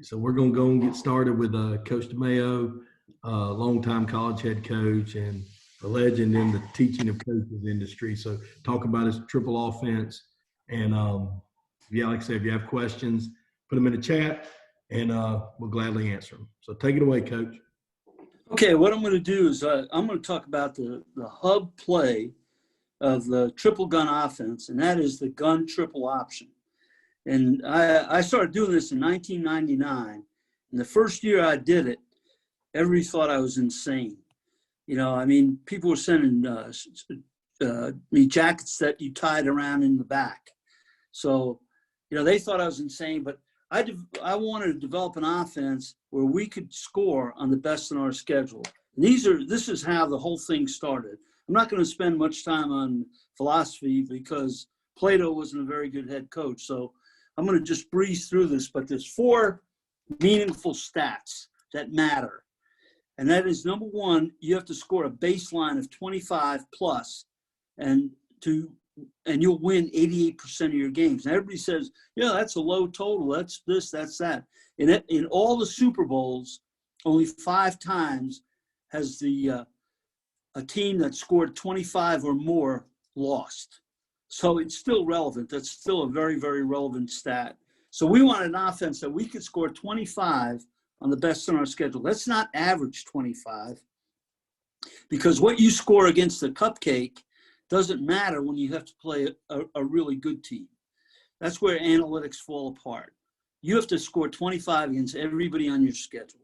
So we're going to go and get started with Coach DeMeo, longtime college head coach and a legend in the teaching of coaches industry. So talk about his triple offense. And yeah, like I said, if you have questions, put them in the chat and we'll gladly answer them. So take it away, Coach. Okay, what I'm going to do is I'm going to talk about the hub play of the triple gun offense, and that is the gun triple option. And I started doing this in 1999. And the first year I did it, everybody thought I was insane. You know, I mean, people were sending me jackets that you tied around in the back. So, you know, they thought I was insane, but I wanted to develop an offense where we could score on the best in our schedule. And this is how the whole thing started. I'm not going to spend much time on philosophy because Plato wasn't a very good head coach. So I'm going to just breeze through this, but there's 4 meaningful stats that matter. And that is, number one, you have to score a baseline of 25 plus and you'll win 88% of your games. And everybody says, yeah, that's a low total. That's this, that's that. In all the Super Bowls, only 5 times has a team that scored 25 or more lost. So it's still relevant. That's still a very, very relevant stat. So we wanted an offense that we could score 25 on the best on our schedule. Let's not average 25, because what you score against the cupcake doesn't matter when you have to play a really good team. That's where analytics fall apart. You have to score 25 against everybody on your schedule.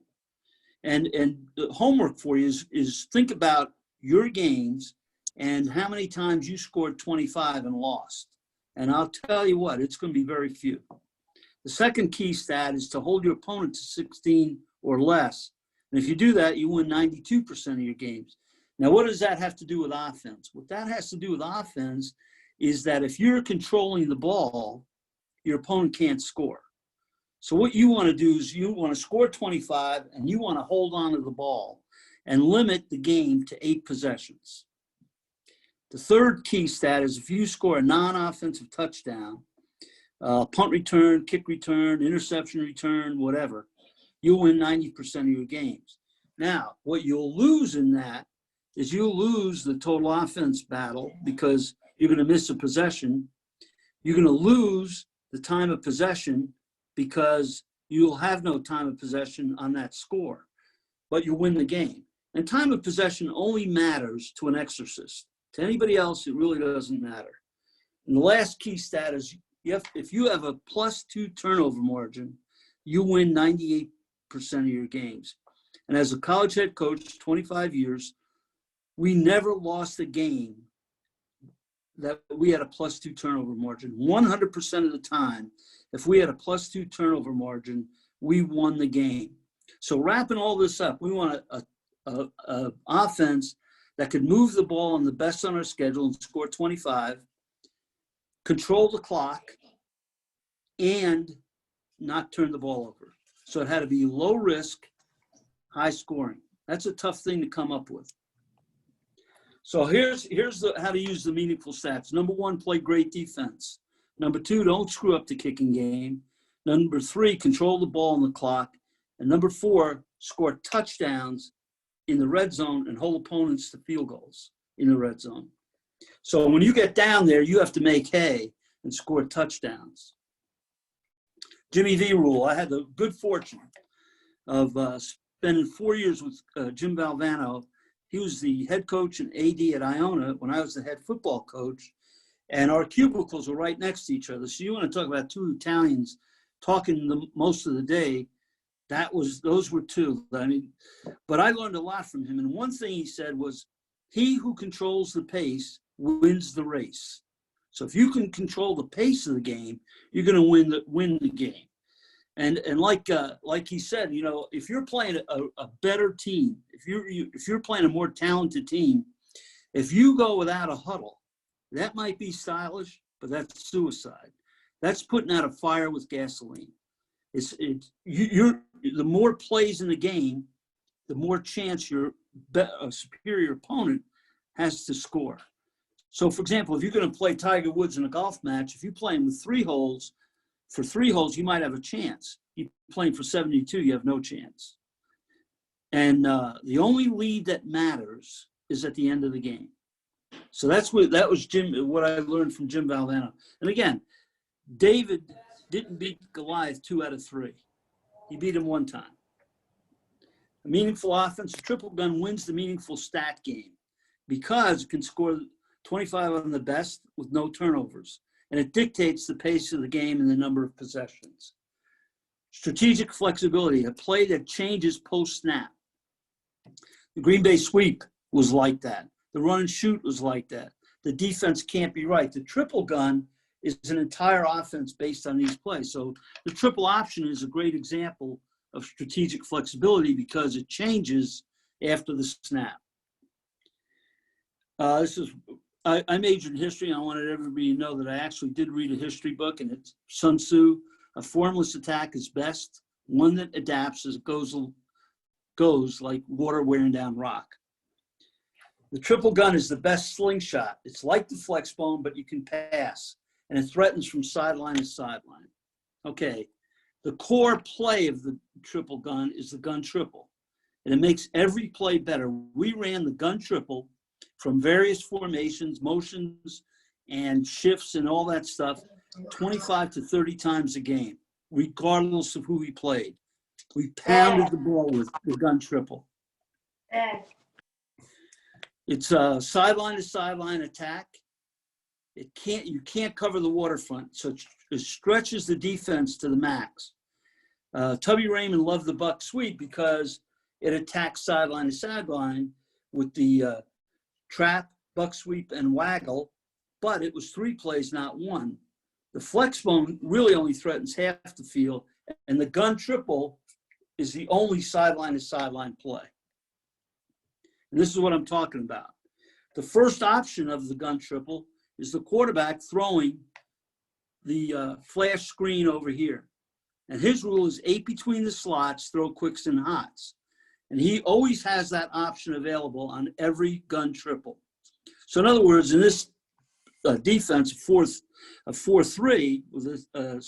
And the homework for you is think about your games and how many times you scored 25 and lost. And I'll tell you what, it's going to be very few. The second key stat is to hold your opponent to 16 or less. And if you do that, you win 92% of your games. Now, what does that have to do with offense? What that has to do with offense is that if you're controlling the ball, your opponent can't score. So what you want to do is you want to score 25 and you want to hold on to the ball and limit the game to 8 possessions. The third key stat is if you score a non-offensive touchdown, punt return, kick return, interception return, whatever, you'll win 90% of your games. Now, what you'll lose in that is you'll lose the total offense battle because you're going to miss a possession. You're going to lose the time of possession because you'll have no time of possession on that score, but you'll win the game. And time of possession only matters to an exorcist. To anybody else, it really doesn't matter. And the last key stat is if you have a +2 turnover margin, you win 98% of your games. And as a college head coach, 25 years, we never lost a game that we had a +2 turnover margin. 100% of the time, if we had a +2 turnover margin, we won the game. So wrapping all this up, we want a offense that could move the ball on the best on our schedule and score 25, control the clock, and not turn the ball over. So it had to be low risk, high scoring. That's a tough thing to come up with. So here's how to use the meaningful stats. Number 1, play great defense. Number 2, don't screw up the kicking game. Number 3, control the ball on the clock. And number 4, score touchdowns in the red zone and hold opponents to field goals in the red zone. So when you get down there, you have to make hay and score touchdowns. Jimmy V rule. I had the good fortune of spending 4 years with Jim Valvano. He was the head coach and AD at Iona when I was the head football coach, and our cubicles were right next to each other. So you want to talk about 2 Italians talking most of the day. Those were 2. I mean, but I learned a lot from him. And one thing he said was, he who controls the pace wins the race. So if you can control the pace of the game, you're going to win the game. And like he said, you know, if you're playing a better team, if you're playing a more talented team, if you go without a huddle, that might be stylish, but that's suicide. That's putting out a fire with gasoline. The more plays in the game, the more chance your superior opponent has to score. So, for example, if you're going to play Tiger Woods in a golf match, if you play him with 3 holes, for 3 holes, you might have a chance. you're playing for 72, you have no chance. And the only lead that matters is at the end of the game. So that was what I learned from Jim Valvano. And again, David didn't beat Goliath 2 out of 3. He beat him 1 time. A meaningful offense, a triple gun wins the meaningful stat game because it can score 25 on the best with no turnovers. And it dictates the pace of the game and the number of possessions. Strategic flexibility, a play that changes post-snap. The Green Bay sweep was like that. The run and shoot was like that. The defense can't be right. The triple gun is an entire offense based on these plays. So the triple option is a great example of strategic flexibility because it changes after the snap. I majored in history, and I wanted everybody to know that I actually did read a history book, and it's Sun Tzu. A formless attack is best, one that adapts as it goes like water wearing down rock. The triple gun is the best slingshot. It's like the flex bone, but you can pass, and it threatens from sideline to sideline. Okay, the core play of the triple gun is the gun triple, and it makes every play better. We ran the gun triple from various formations, motions, and shifts and all that stuff 25 to 30 times a game, regardless of who we played. We pounded the ball with the gun triple. It's a sideline to sideline attack. You can't cover the waterfront, so it stretches the defense to the max. Tubby Raymond loved the buck sweep because it attacks sideline to sideline with the trap, buck sweep, and waggle, but it was 3 plays, not 1. The flex bone really only threatens half the field, and the gun triple is the only sideline to sideline play. And this is what I'm talking about. The first option of the gun triple is the quarterback throwing the flash screen over here. And his rule is 8 between the slots, throw quicks and hots. And he always has that option available on every gun triple. So in other words, in this defense, a 4-3 with a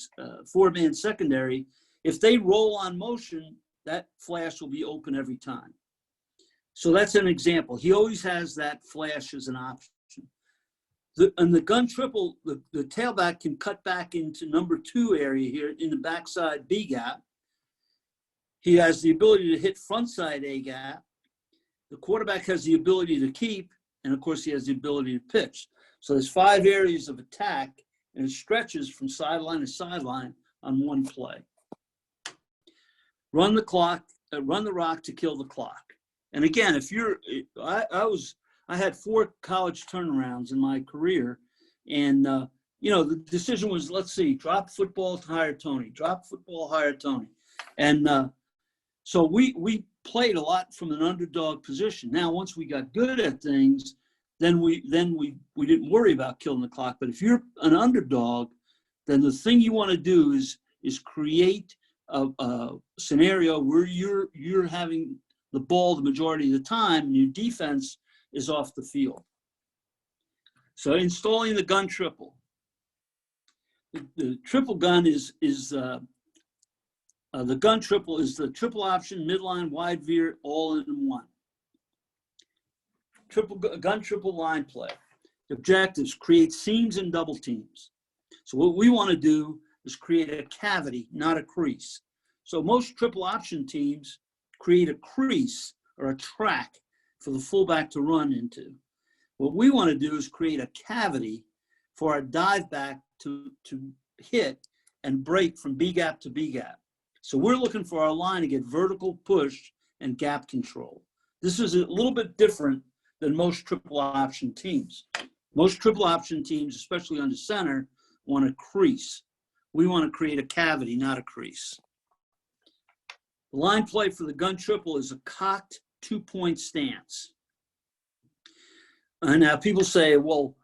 4-man secondary, if they roll on motion, that flash will be open every time. So that's an example. He always has that flash as an option. And the gun triple, the tailback can cut back into number 2 area here in the backside B gap. He has the ability to hit frontside A gap. The quarterback has the ability to keep, and of course he has the ability to pitch. So there's 5 areas of attack, and it stretches from sideline to sideline on 1 play. Run the clock, run the rock to kill the clock. And again, I had 4 college turnarounds in my career, and the decision was, let's see, drop football to hire Tony, drop football, hire Tony, and so we played a lot from an underdog position. Now, once we got good at things, then we didn't worry about killing the clock. But if you're an underdog, then the thing you want to do is create a scenario where you're having the ball the majority of the time, and your defense is off the field. So installing the gun triple. The triple gun the gun triple is the triple option, midline, wide veer, all in one. Gun triple line play. The objectives: create seams and double teams. So what we want to do is create a cavity, not a crease. So most triple option teams create a crease or a track for the fullback to run into. What we want to do is create a cavity for our dive back to hit and break from B gap to B gap. So we're looking for our line to get vertical push and gap control. This is a little bit different than most triple option teams. Most triple option teams, especially under center, want a crease. We want to create a cavity, not a crease. The line play for the gun triple is a cocked 2-point stance. And now people say, well,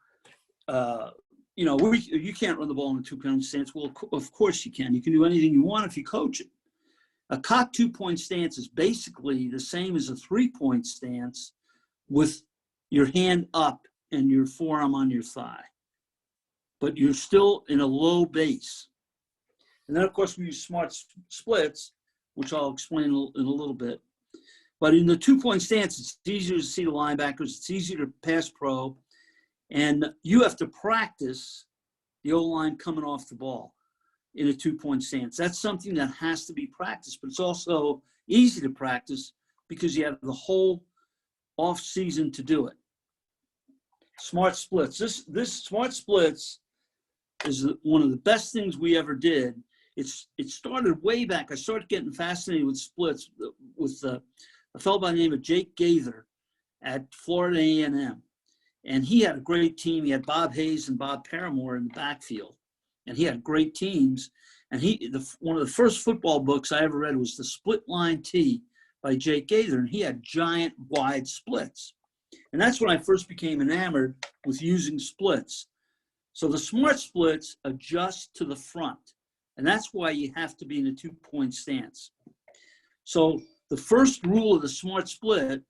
you can't run the ball in a 2-point stance. Well, of course you can. You can do anything you want if you coach it. A cocked 2-point stance is basically the same as a 3-point stance with your hand up and your forearm on your thigh. But you're still in a low base. And then, of course, we use smart splits, which I'll explain in a little bit. But in the two-point stance, it's easier to see the linebackers. It's easier to pass pro. And you have to practice the O-line coming off the ball in a two-point stance. That's something that has to be practiced, but it's also easy to practice because you have the whole off season to do it. Smart splits. This smart splits is one of the best things we ever did. It started way back. I started getting fascinated with splits with a fellow by the name of Jake Gaither at Florida A&M. And he had a great team. He had Bob Hayes and Bob Paramore in the backfield. And he had great teams. And one of the first football books I ever read was The Split Line Tee by Jake Gaither. And he had giant wide splits. And that's when I first became enamored with using splits. So the smart splits adjust to the front. And that's why you have to be in a two-point stance. So the first rule of the smart split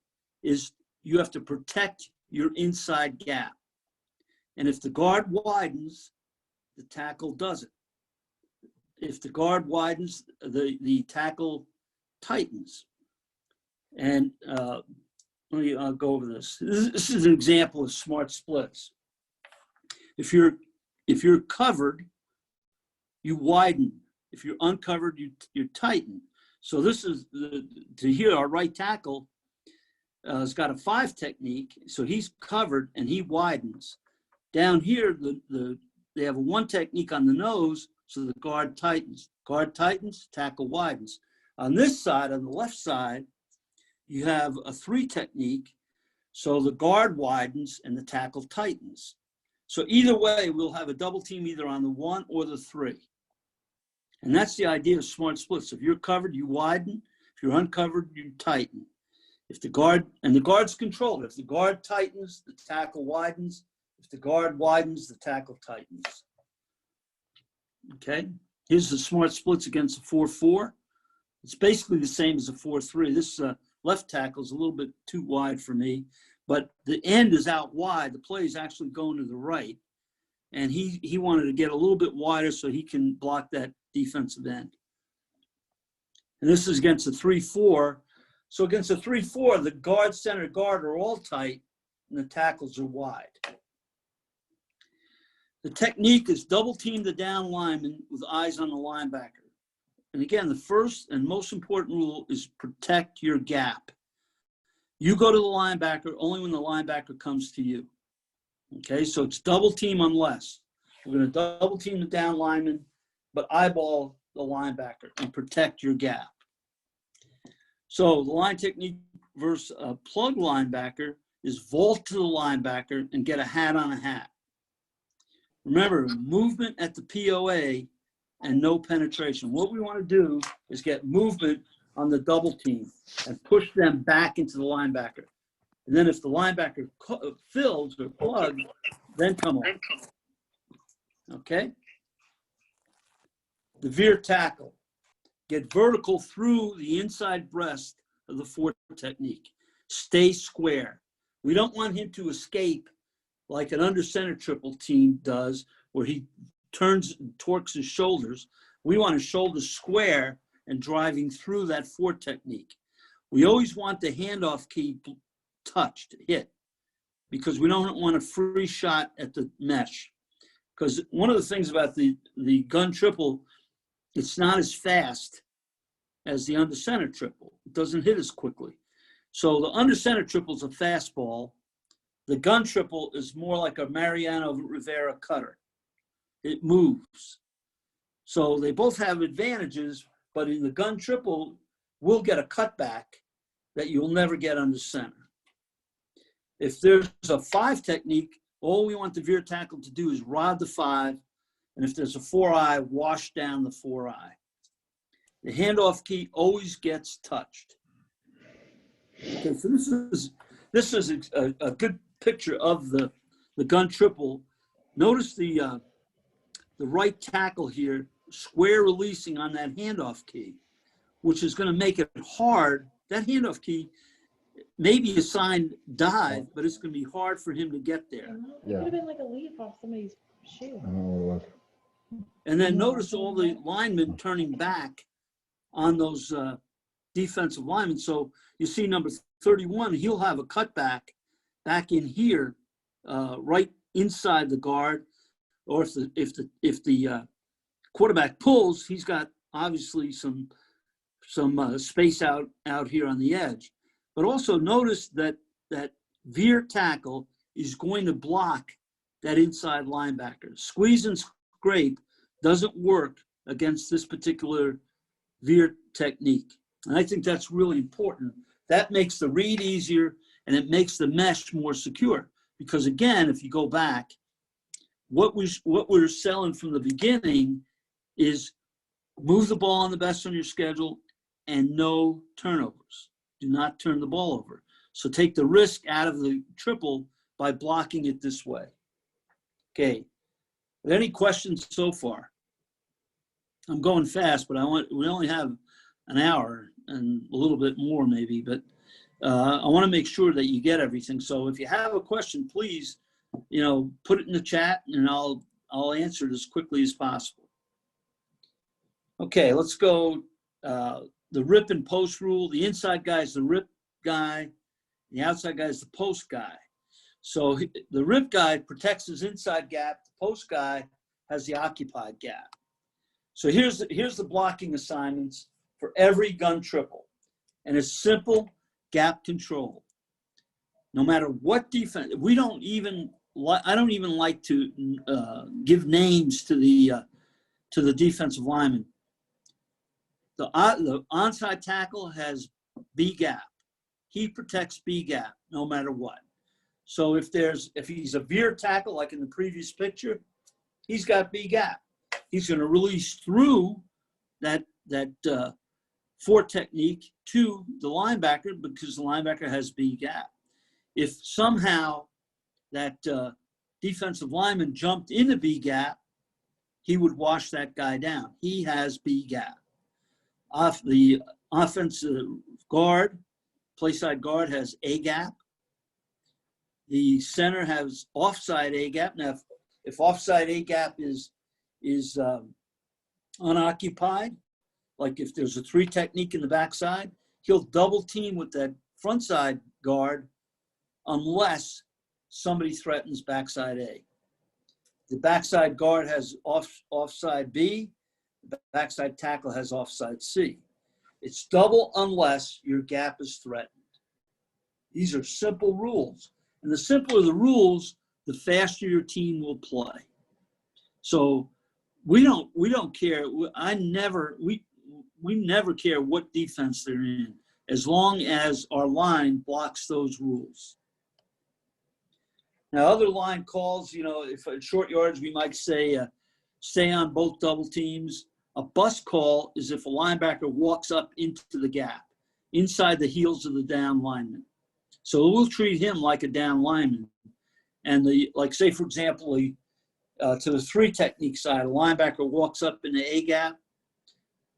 is you have to protect your inside gap. And if the guard widens, the tackle doesn't. If the guard widens, the tackle tightens. And let me go over this. This is an example of smart splits. If you're covered, you widen. If you're uncovered, you tighten. So this is to here, our right tackle has got a 5 technique. So he's covered and he widens. Down here, they have a 1 technique on the nose, so the guard tightens. Guard tightens, tackle widens. On this side, on the left side, you have a 3 technique, so the guard widens and the tackle tightens. So either way, we'll have a double team either on the 1 or the 3. And that's the idea of smart splits. If you're covered, you widen. If you're uncovered, you tighten. If the guard's controlled. If the guard tightens, the tackle widens. If the guard widens, the tackle tightens. Okay, here's the smart splits against a 4-4. It's basically the same as a 4-3. This left tackle is a little bit too wide for me, but the end is out wide. The play is actually going to the right. And he wanted to get a little bit wider so he can block that defensive end. And this is against a 3-4. So against a 3-4, the guard, center, guard are all tight, and the tackles are wide. The technique is double team the down lineman with eyes on the linebacker. And again, the first and most important rule is protect your gap. You go to the linebacker only when the linebacker comes to you. Okay, so it's double team unless. We're going to double team the down lineman, but eyeball the linebacker and protect your gap. So the line technique versus a plug linebacker is vault to the linebacker and get a hat on a hat. Remember, movement at the POA and no penetration. What we want to do is get movement on the double team and push them back into the linebacker. And then if the linebacker fills or plugs, then come on. Okay? The veer tackle. Get vertical through the inside breast of the 4 technique. Stay square. We don't want him to escape like an under center triple team does, where he turns and torques his shoulders. We want his shoulders square and driving through that 4 technique. We always want the handoff key touched, hit, because we don't want a free shot at the mesh. Because one of the things about the gun triple, it's not as fast as the under center triple. It doesn't hit as quickly. So the under center triple is a fastball. The gun triple is more like a Mariano Rivera cutter. It moves. So they both have advantages, but in the gun triple, we'll get a cutback that you'll never get under center. If there's a 5 technique, all we want the veer tackle to do is rod the 5, and if there's a 4-eye, wash down the 4-eye. The handoff key always gets touched. Okay, so this is a good picture of the gun triple. Notice the right tackle here, square releasing on that handoff key, which is going to make it hard. That handoff key may be assigned dive, but it's going to be hard for him to get there. It could have been like a leaf off somebody's shoe. I don't know what it was. And then notice all the linemen turning back on those defensive linemen. So you see number 31, he'll have a cutback back in here, right inside the guard. Or if the quarterback pulls, he's got obviously some space out here on the edge. But also notice that veer tackle is going to block that inside linebacker. Squeeze and scrape doesn't work against this particular veer technique. And I think that's really important. That makes the read easier and it makes the mesh more secure. Because again, if you go back, what we're selling from the beginning is move the ball on the best on your schedule and no turnovers. Do not turn the ball over. So take the risk out of the triple by blocking it this way. Okay. Are there any questions so far? I'm going fast, but we only have an hour and a little bit more maybe, but I want to make sure that you get everything. So if you have a question, please, put it in the chat and I'll answer it as quickly as possible. Okay, let's go. The rip and post rule. The inside guy is the rip guy. The outside guy is the post guy. So the rip guy protects his inside gap. The post guy has the occupied gap. So here's the blocking assignments for every gun triple. And it's simple gap control. No matter what defense, I don't even like to give names to the defensive lineman. The onside tackle has B gap. He protects B gap no matter what. So if he's a veer tackle, like in the previous picture, he's got B gap. He's going to release through that four technique to the linebacker because the linebacker has B gap. If somehow that defensive lineman jumped into B gap, he would wash that guy down. He has B gap. Off the offensive guard, play side guard has A gap. The center has offside A gap. Now, if offside A gap is unoccupied, like if there's a 3 technique in the backside, he'll double team with that front side guard unless somebody threatens backside A. The backside guard has offside B. The backside tackle has offside C. It's double unless your gap is threatened. These are simple rules. And the simpler the rules, the faster your team will play. So we don't care. We never care what defense they're in, as long as our line blocks those rules. Now, other line calls, if at short yards, we might say stay on both double teams. A bust call is if a linebacker walks up into the gap, inside the heels of the down lineman. So we'll treat him like a down lineman. And say, for example, to the 3 technique side, a linebacker walks up in the A gap.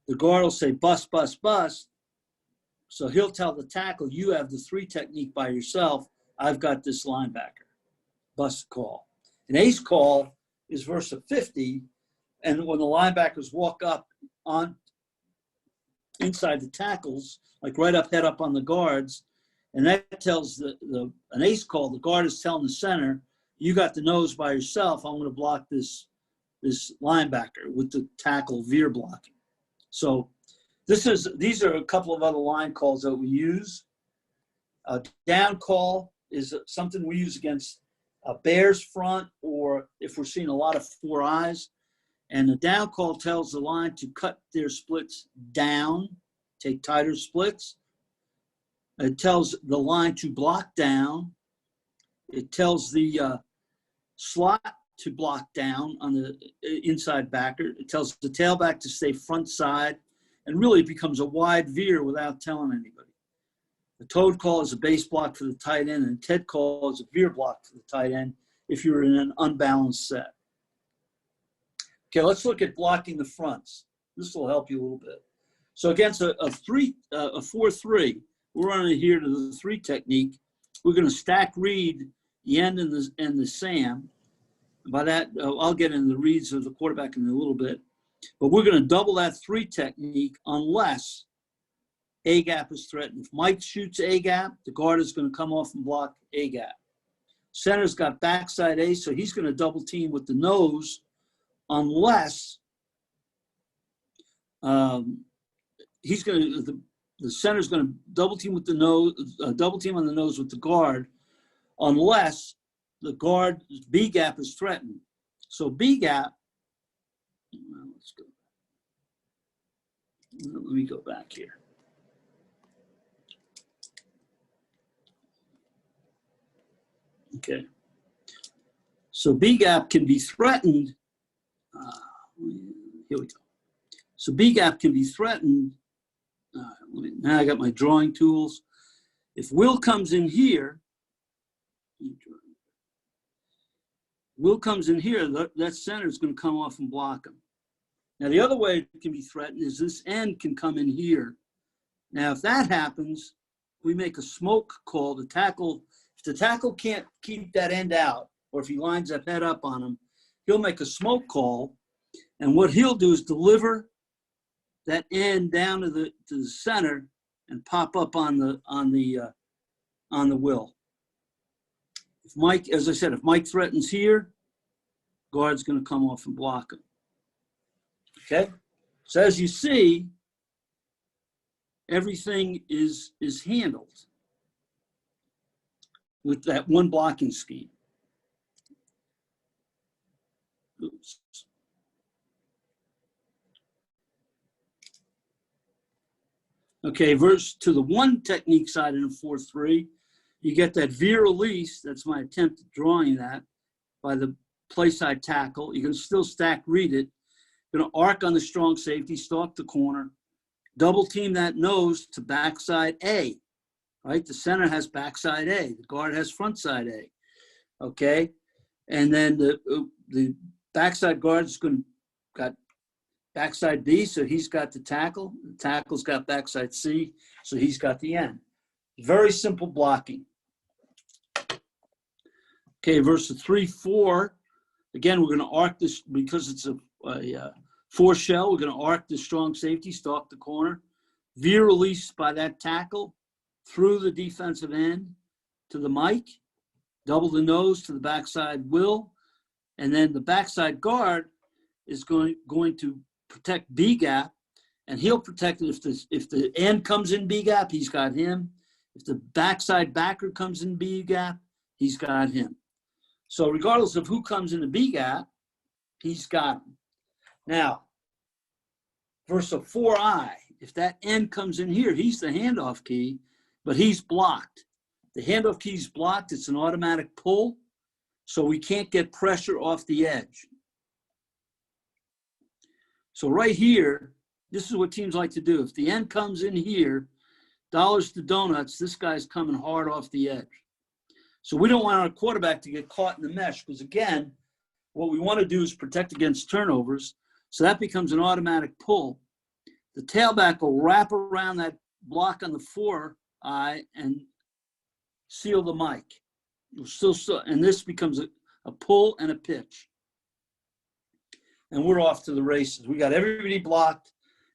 The guard will say, bust, bust, bust. So he'll tell the tackle, you have the 3 technique by yourself. I've got this linebacker. Bust call. An ace call is versus 50. And when the linebackers walk up on inside the tackles, like right up, head up on the guards, and that tells an ace call, the guard is telling the center, you got the nose by yourself. I'm going to block this linebacker with the tackle veer blocking. So these are a couple of other line calls that we use. A down call is something we use against a Bears front, or if we're seeing a lot of 4 eyes. And the down call tells the line to cut their splits down, take tighter splits. It tells the line to block down. It tells the slot to block down on the inside backer. It tells the tailback to stay front side, and really it becomes a wide veer without telling anybody. The toad call is a base block for the tight end, and Ted call is a veer block for the tight end if you're in an unbalanced set. Okay, let's look at blocking the fronts. This will help you a little bit. So against a 4-3, we're running here to the 3 technique. We're going to stack read the end and the Sam. By that, I'll get into the reads of the quarterback in a little bit. But we're going to double that 3 technique unless A gap is threatened. If Mike shoots A gap, the guard is going to come off and block A gap. Center's got backside A, so he's going to double team with the nose unless the center's going to double team with the nose, double team on the nose with the guard unless the guard B gap is threatened. So B gap, let's go. Let me go back here. Okay. So B gap can be threatened. Here we go. So B gap can be threatened. Now I got my drawing tools. If Will comes in here, that center is going to come off and block him. Now the other way it can be threatened is this end can come in here. Now if that happens, we make a smoke call. The tackle, if the tackle can't keep that end out, or if he lines up head up on him, he'll make a smoke call, and what he'll do is deliver that end down to the center and pop up on the Will. If Mike, as I said, if Mike threatens here, guard's going to come off and block him. Okay, so as you see, everything is handled with that one blocking scheme. Oops. Okay, verse to the one technique side in a 4-3, you get that veer release. That's my attempt at drawing that by the play side tackle. You can still stack read it. You're going to arc on the strong safety, stalk the corner, double team that nose to backside A. Right, the center has backside A. The guard has front side A. Okay, and then the backside guard is going to got backside B, so he's got the tackle. The tackle's got backside C, so he's got the end. Very simple blocking. Okay, verse 3-4. Again, we're going to arc this because it's a 4 shell. We're going to arc the strong safety, stalk the corner, veer release by that tackle through the defensive end to the Mike, double the nose to the backside Will, and then the backside guard is going to protect B gap, and he'll protect it if the end comes in B gap, he's got him. If the backside backer comes in B gap, he's got him. So regardless of who comes in the B gap, he's got him. Now, verse 4I, if that end comes in here, he's the handoff key, but he's blocked. The handoff key is blocked. It's an automatic pull, so we can't get pressure off the edge. So right here, this is what teams like to do. If the end comes in here, dollars to donuts, this guy's coming hard off the edge. So we don't want our quarterback to get caught in the mesh because, again, what we want to do is protect against turnovers. So that becomes an automatic pull. The tailback will wrap around that block on the 4I and seal the mic. And this becomes a pull and a pitch. And we're off to the races. We got everybody blocked,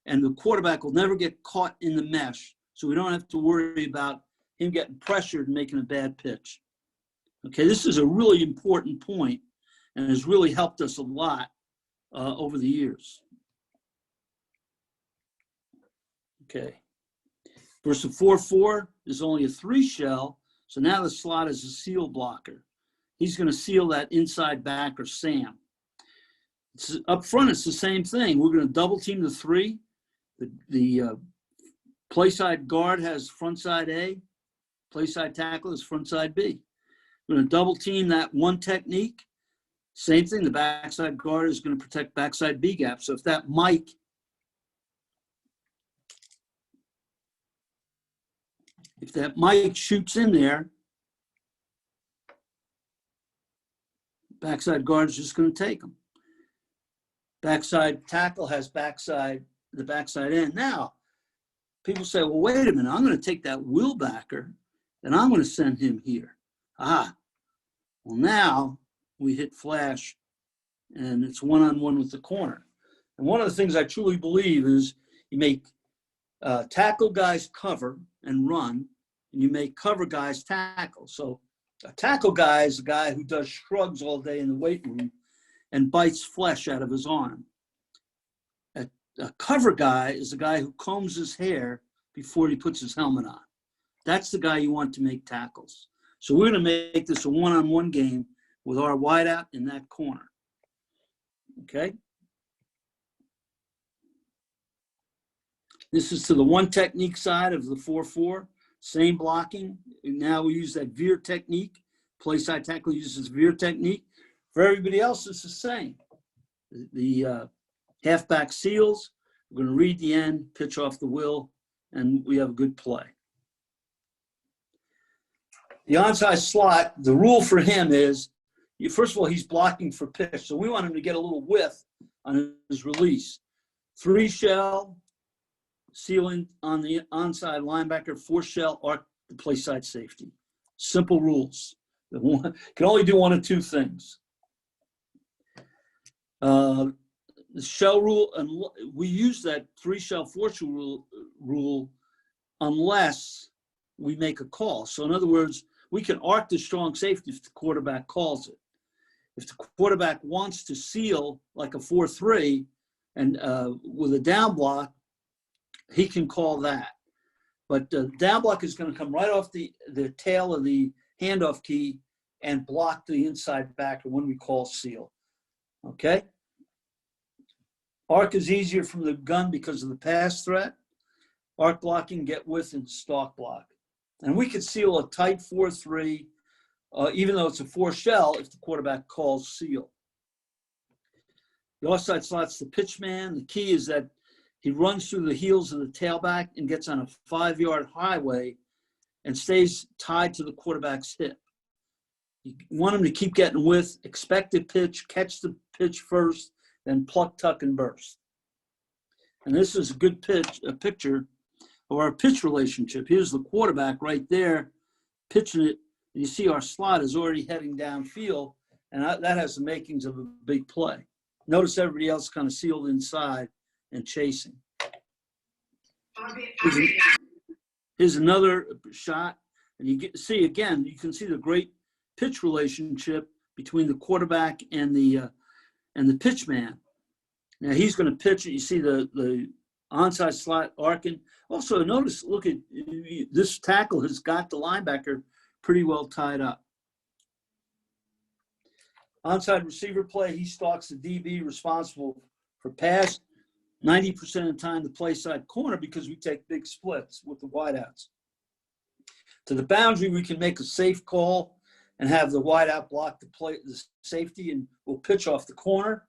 and the quarterback will never get caught in the mesh. So we don't have to worry about him getting pressured and making a bad pitch. Okay, this is a really important point and has really helped us a lot over the years. Okay, verse 4-4 is only a 3 shell, so now the slot is a seal blocker. He's going to seal that inside backer, Sam. Up front, it's the same thing. We're going to double team the 3. The play side guard has front side A. Play side tackle is front side B. We're going to double team that one technique. Same thing. The backside guard is going to protect backside B gap. So if that Mike shoots in there, backside guard is just going to take him. Backside tackle has the backside end. Now, people say, well, wait a minute, I'm going to take that Will backer and I'm going to send him here. Well, now we hit flash and it's one-on-one with the corner. And one of the things I truly believe is you make tackle guys cover and run, and you make cover guys tackle. So a tackle guy is a guy who does shrugs all day in the weight room and bites flesh out of his arm. A cover guy is a guy who combs his hair before he puts his helmet on. That's the guy you want to make tackles. So we're going to make this a one-on-one game with our wideout in that corner. Okay? This is to the one technique side of the 4-4. Same blocking. Now we use that veer technique. Play side tackle uses veer technique. For everybody else, it's the same. The halfback seals. We're going to read the end, pitch off the will, and we have a good play. The onside slot, the rule for him is, first of all, he's blocking for pitch. So we want him to get a little width on his release. 3 shell, sealing on the onside linebacker, 4 shell, arc the play side safety. Simple rules. Can only do one of 2 things. The shell rule, and we use that 3 shell, 4 shell rule unless we make a call. So in other words, we can arc the strong safety if the quarterback calls it. If the quarterback wants to seal like a 4-3 and with a down block, he can call that. But the down block is going to come right off the tail of the handoff key and block the inside backer when we call seal. Okay? Arc is easier from the gun because of the pass threat. Arc blocking, get width, and stalk block. And we could seal a tight 4-3, even though it's a 4 shell, if the quarterback calls seal. The offside slot's the pitch man. The key is that he runs through the heels of the tailback and gets on a 5-yard highway and stays tied to the quarterback's hip. You want him to keep getting width, expect the pitch, catch the pitch first, then pluck, tuck, and burst. And this is a good picture of our pitch relationship. Here's the quarterback right there pitching it. And you see our slot is already heading downfield, and that has the makings of a big play. Notice everybody else kind of sealed inside and chasing. Here's another shot. And you see, again, you can see the great pitch relationship between the quarterback and the pitch man. Now he's going to pitch it. You see the onside slot arcing. Also notice, look at this tackle has got the linebacker pretty well tied up. Onside receiver play, he stalks the DB responsible for pass. 90% of the time the play side corner because we take big splits with the wideouts. To the boundary, we can make a safe call and have the wideout block the safety, and we'll pitch off the corner.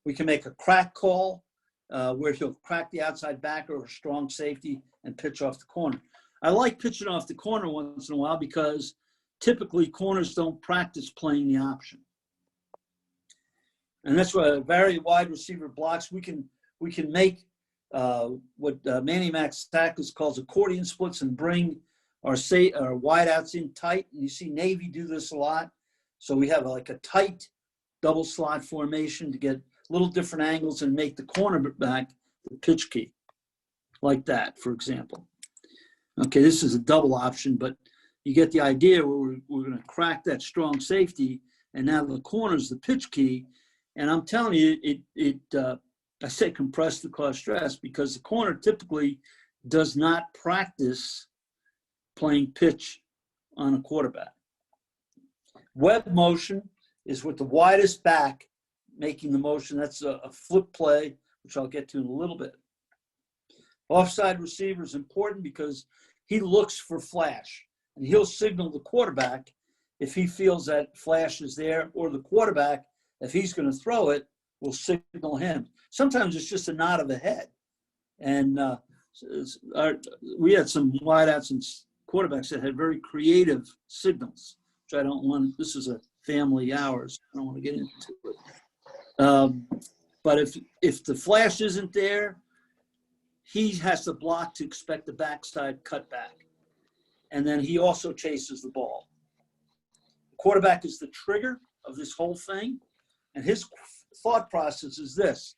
We can make a crack call where he'll crack the outside backer or strong safety and pitch off the corner. I like pitching off the corner once in a while because typically corners don't practice playing the option. And that's why very wide receiver blocks, we can make what Manny Max Tackles calls accordion splits and bring our wideouts in tight. And you see Navy do this a lot. So we have like a tight double slot formation to get little different angles and make the cornerback the pitch key, like that, for example. Okay, this is a double option, but you get the idea where we're going to crack that strong safety, and now the corner is the pitch key. And I'm telling you, I say compress to cause stress because the corner typically does not practice playing pitch on a quarterback. Web motion is with the widest back making the motion. That's a flip play, which I'll get to in a little bit. Offside receiver is important because he looks for flash, and he'll signal the quarterback if he feels that flash is there, or the quarterback, if he's going to throw it, will signal him. Sometimes it's just a nod of the head. And we had some wideouts and quarterbacks that had very creative signals, which I don't want. This is a family hour, so I don't want to get into it. But if the flash isn't there, he has to block to expect the backside cutback. And then he also chases the ball. The quarterback is the trigger of this whole thing. And his thought process is this.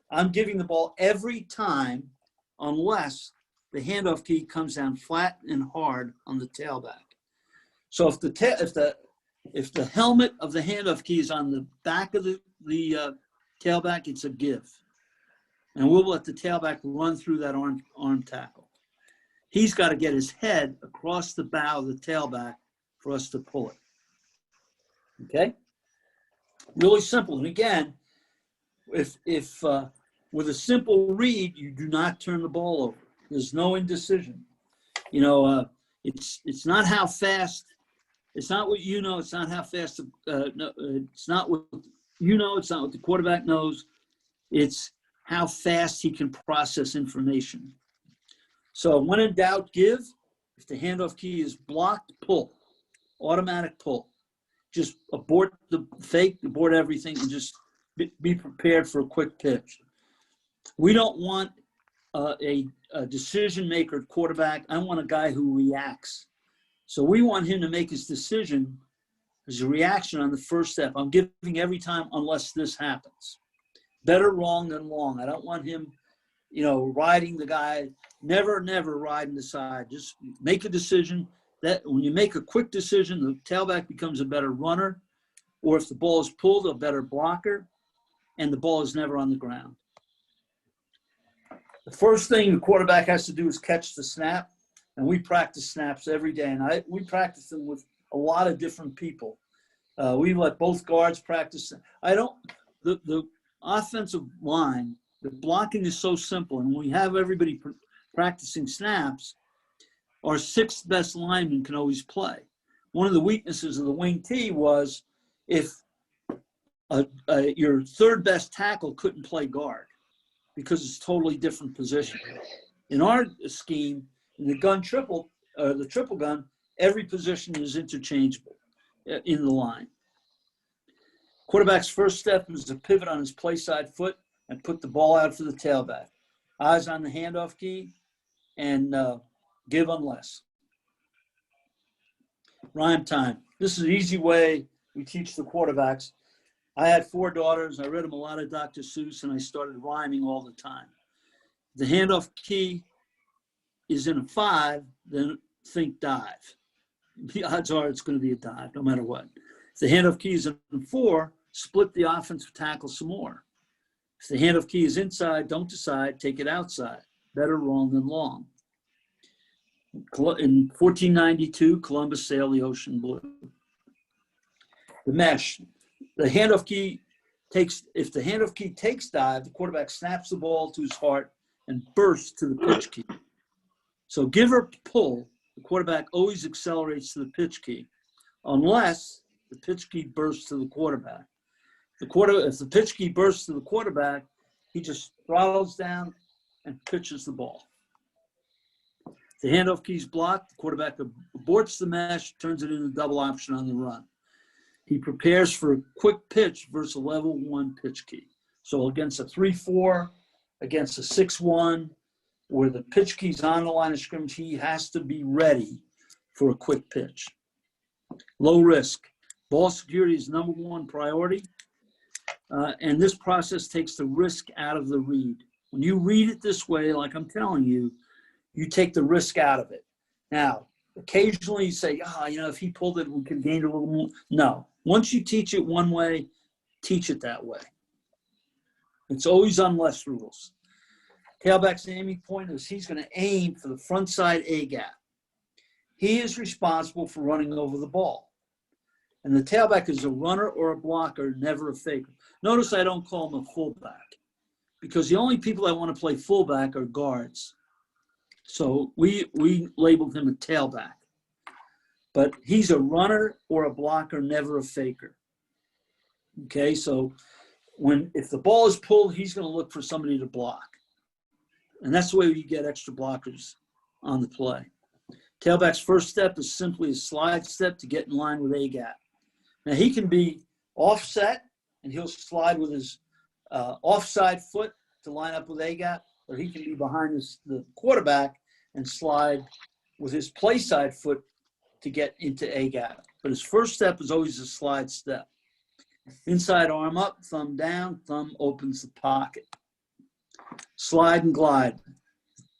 I'm giving the ball every time unless the handoff key comes down flat and hard on the tailback. So if the helmet of the handoff key is on the back of the tailback, it's a give. And we'll let the tailback run through that arm tackle. He's got to get his head across the bow of the tailback for us to pull it. Okay? Really simple. And again, if with a simple read, you do not turn the ball over. There's no indecision. You know, it's not how fast. It's not what you know. It's not how fast. No, it's not what you know. It's not what the quarterback knows. It's how fast he can process information. So when in doubt, give. If the handoff key is blocked, pull. Automatic pull. Just abort the fake, abort everything, and just be prepared for a quick pitch. We don't want a decision maker quarterback. I want a guy who reacts. So we want him to make his decision as a reaction on the first step. I'm giving every time unless this happens. Better wrong than long. I don't want him, you know, riding the guy. Never riding the side. Just make a decision. That when you make a quick decision, the tailback becomes a better runner, or if the ball is pulled, a better blocker, and the ball is never on the ground. The first thing the quarterback has to do is catch the snap, and we practice snaps every day, and we practice them with a lot of different people. We let both guards practice. The offensive line, the blocking is so simple, and when we have everybody practicing snaps, our sixth best lineman can always play. One of the weaknesses of the wing T was if your third best tackle couldn't play guard because it's a totally different position. In our scheme, in the triple gun, every position is interchangeable in the line. Quarterback's first step is to pivot on his play side foot and put the ball out for the tailback. Eyes on the handoff key and give unless. Rhyme time. This is an easy way we teach the quarterbacks. I had 4 daughters. I read them a lot of Dr. Seuss, and I started rhyming all the time. The handoff key is in a 5, then think dive. The odds are it's going to be a dive, no matter what. If the handoff key is in a 4, split the offensive tackle some more. If the handoff key is inside, don't decide, take it outside. Better wrong than long. In 1492, Columbus sailed the ocean blue. The mesh. The handoff key if the handoff key takes dive, the quarterback snaps the ball to his heart and bursts to the pitch key. So give or pull, the quarterback always accelerates to the pitch key, unless the pitch key bursts to the quarterback. If the pitch key bursts to the quarterback, he just throttles down and pitches the ball. If the handoff key is blocked, the quarterback aborts the mesh, turns it into a double option on the run. He prepares for a quick pitch versus a level 1 pitch key. So against a 3-4, against a 6-1, where the pitch key's on the line of scrimmage, he has to be ready for a quick pitch. Low risk. Ball security is number 1 priority. And this process takes the risk out of the read. When you read it this way, like I'm telling you, you take the risk out of it. Now, occasionally you say, if he pulled it, we could gain a little more. No. Once you teach it one way, teach it that way. It's always unless rules. Tailback's aiming point is he's going to aim for the front side A gap. He is responsible for running over the ball. And the tailback is a runner or a blocker, never a faker. Notice I don't call him a fullback because the only people that want to play fullback are guards. So we labeled him a tailback. But he's a runner or a blocker, never a faker. Okay, so if the ball is pulled, he's going to look for somebody to block. And that's the way you get extra blockers on the play. Tailback's first step is simply a slide step to get in line with A gap. Now he can be offset and he'll slide with his offside foot to line up with A gap, or he can be behind the quarterback and slide with his play side foot to get into A gap. But his first step is always a slide step. Inside arm up, thumb down, thumb opens the pocket. Slide and glide.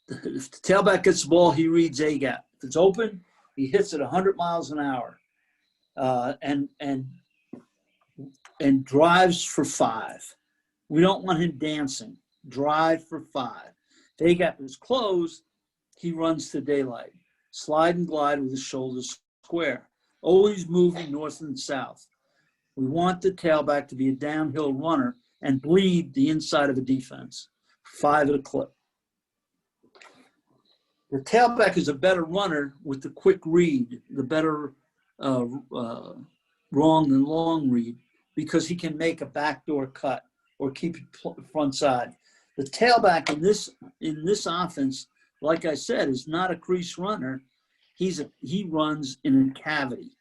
If the tailback gets the ball, he reads A gap. If it's open, he hits it 100 miles an hour and drives for 5. We don't want him dancing. Drive for 5. If A gap is closed, he runs to daylight. Slide and glide with his shoulders square. Always moving north and south. We want the tailback to be a downhill runner and bleed the inside of a defense. 5 at a clip. The tailback is a better runner with the quick read, the better wrong than long read, because he can make a backdoor cut or keep it front side. The tailback in this offense, like I said, is not a crease runner. He runs in a cavity.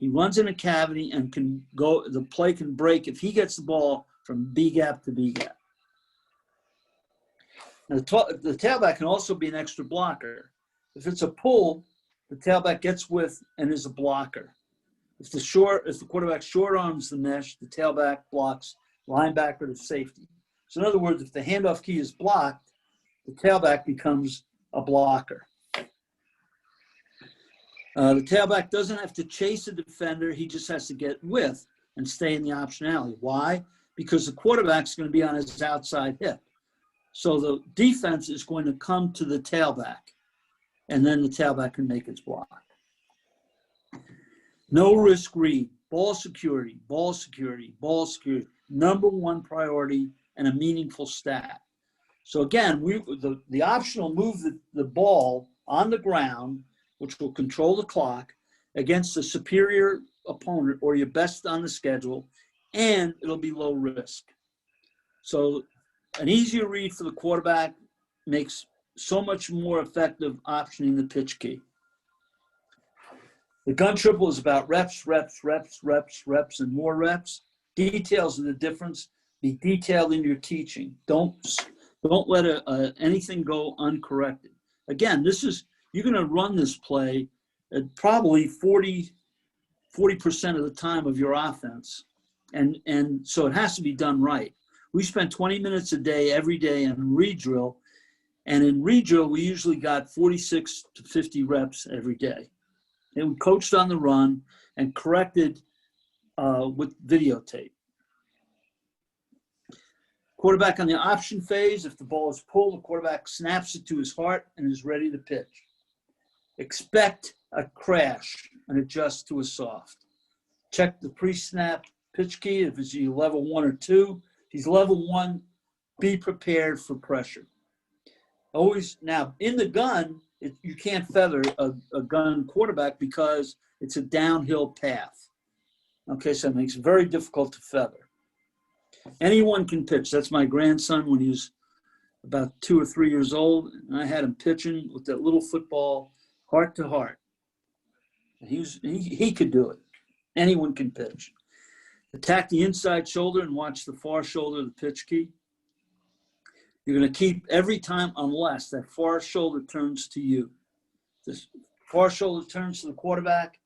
He runs in a cavity and can go. The play can break if he gets the ball from B gap to B gap. Now, the tailback can also be an extra blocker. If it's a pull, the tailback gets with and is a blocker. If the quarterback short arms the mesh, the tailback blocks linebacker to safety. So in other words, if the handoff key is blocked, the tailback becomes a blocker. The tailback doesn't have to chase a defender. He just has to get with and stay in the optionality. Why? Because the quarterback's going to be on his outside hip. So the defense is going to come to the tailback, and then the tailback can make its block. No risk read, ball security, ball security, ball security. Number one priority and a meaningful stat. So again, the optional move the ball on the ground, which will control the clock, against a superior opponent or your best on the schedule, and it'll be low risk. So an easier read for the quarterback makes so much more effective optioning the pitch key. The gun triple is about reps, reps, reps, reps, reps, and more reps. Details of the difference be detailed in your teaching. Don't let anything go uncorrected. Again, you're going to run this play at probably 40% of the time of your offense. And so it has to be done right. We spend 20 minutes a day, every day in re-drill. And in re-drill, we usually got 46 to 50 reps every day. And we coached on the run and corrected with videotape. Quarterback on the option phase, if the ball is pulled, the quarterback snaps it to his heart and is ready to pitch. Expect a crash and adjust to a soft. Check the pre-snap pitch key if it's either level 1 or 2. If he's level 1, be prepared for pressure. Always, now, in the gun, you can't feather a gun quarterback because it's a downhill path. Okay, so it makes it very difficult to feather. Anyone can pitch. That's my grandson when he was about 2 or 3 years old, and I had him pitching with that little football heart to heart. And he could do it. Anyone can pitch. Attack the inside shoulder and watch the far shoulder of the pitch key. You're going to keep every time unless that far shoulder turns to you. This far shoulder turns to the quarterback.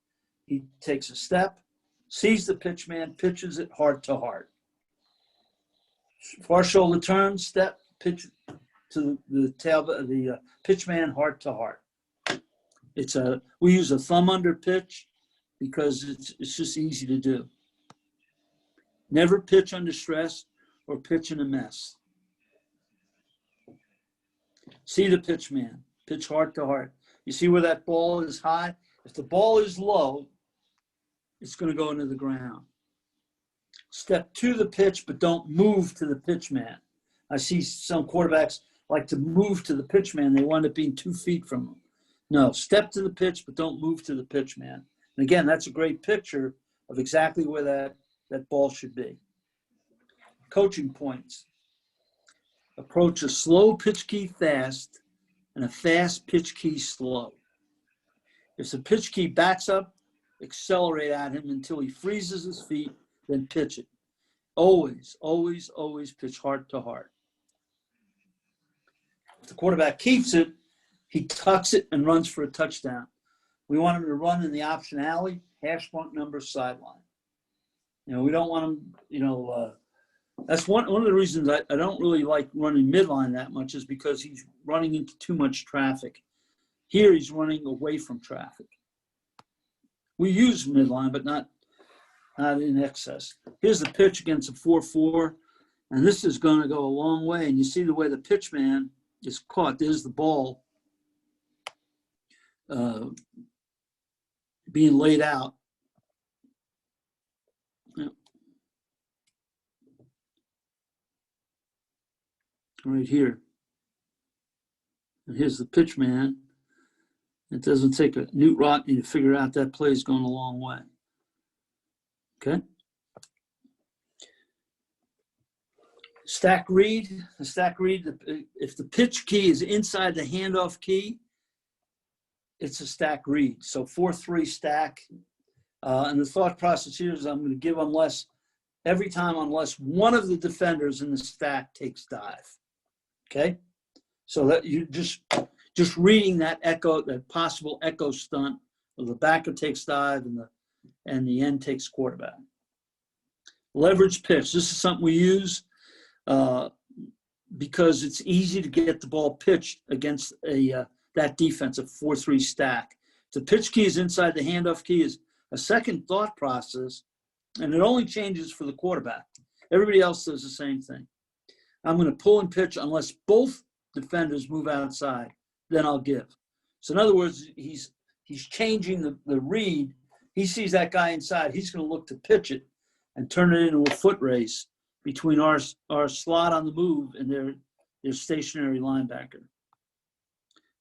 He takes a step, sees the pitch man, pitches it heart to heart. Far shoulder turns, step, pitch to the pitch man heart to heart. We use a thumb under pitch because it's just easy to do. Never pitch under stress or pitch in a mess. See the pitch man, pitch heart to heart. You see where that ball is high? If the ball is low, it's going to go into the ground. Step to the pitch, but don't move to the pitch man. I see some quarterbacks like to move to the pitch man. They wind up being 2 feet from him. No, step to the pitch, but don't move to the pitch man. And again, that's a great picture of exactly where that ball should be. Coaching points. Approach a slow pitch key fast and a fast pitch key slow. If the pitch key backs up, accelerate at him until he freezes his feet, then pitch it. Always, always, always pitch heart to heart. If the quarterback keeps it, he tucks it and runs for a touchdown. We want him to run in the option alley, hash mark number, sideline. We don't want him, that's one of the reasons I don't really like running midline that much, is because he's running into too much traffic. Here he's running away from traffic. We use midline, but not in excess. Here's the pitch against a 4-4, and this is going to go a long way. And you see the way the pitch man is caught. There's the ball being laid out. Right here. And here's the pitch man. It doesn't take a Newt Rockney to figure out that play is going a long way. Okay. Stack read. The stack read, if the pitch key is inside the handoff key, it's a stack read. So 4-3 stack. And the thought process here is I'm going to give every time unless one of the defenders in the stack takes dive. Okay, so that you just reading that possible echo stunt of the backer takes dive and the end takes quarterback. Leverage pitch. This is something we use because it's easy to get the ball pitched against that defense, a 4-3 stack. The pitch key is inside the handoff key is a second thought process, and it only changes for the quarterback. Everybody else does the same thing. I'm going to pull and pitch unless both defenders move outside. Then I'll give. So in other words, he's changing the read. He sees that guy inside. He's going to look to pitch it and turn it into a foot race between our slot on the move and their stationary linebacker.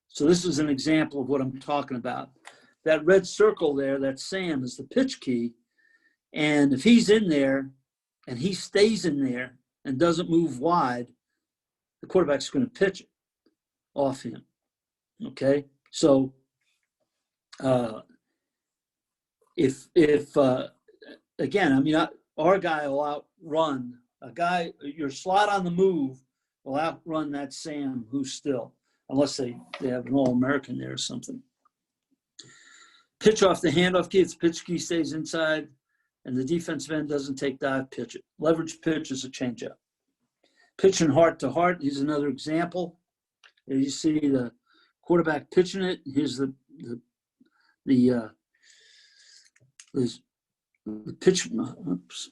So this is an example of what I'm talking about. That red circle there, that Sam, is the pitch key. And if he's in there and he stays in there and doesn't move wide, the quarterback's going to pitch it off him. Okay, so if again, I mean, our guy will outrun a guy. Your slot on the move will outrun that Sam who's still, unless they have an All-American there or something. Pitch off the handoff key. If the pitch key stays inside and the defensive end doesn't take dive, pitch it. Leverage pitch is a changeup. Pitching heart to heart. Here's another example. There you see the quarterback pitching it. Here's the pitch. Oops.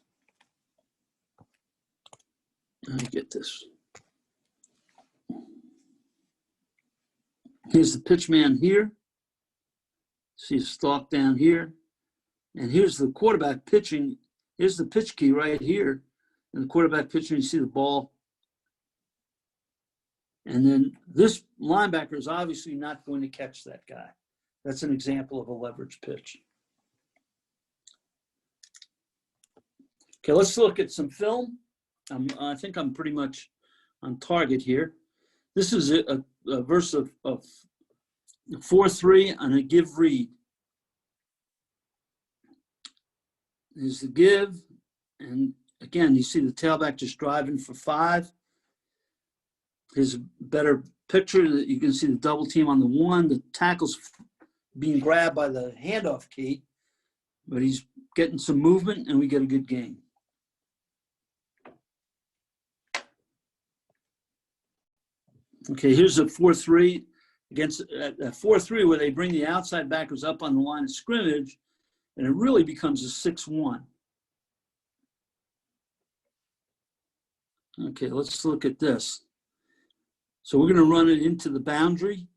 Let me get this. Here's the pitch man here. See a stalk down here. And here's the quarterback pitching. Here's the pitch key right here. And the quarterback pitching, you see the ball. And then this linebacker is obviously not going to catch that guy. That's an example of a leverage pitch. Okay, let's look at some film. I think I'm pretty much on target here. This is a verse of 4-3 on a give read. There's the give, and again, you see the tailback just driving for 5. Here's a better picture that you can see the double team on the 1. The tackle's being grabbed by the handoff key, but he's getting some movement, and we get a good gain. Okay, here's a 4-3 against a 4-3 where they bring the outside backers up on the line of scrimmage, and it really becomes a 6-1. Okay, let's look at this. So we're going to run it into the boundary.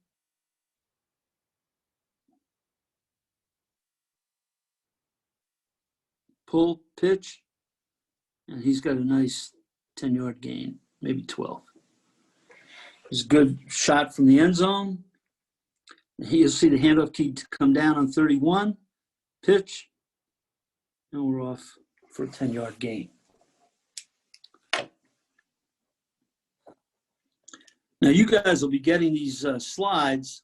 Pull, pitch, and he's got a nice 10-yard gain, maybe 12. It's a good shot from the end zone. You'll see the handoff key to come down on 31, pitch, and we're off for a 10-yard gain. Now you guys will be getting these slides,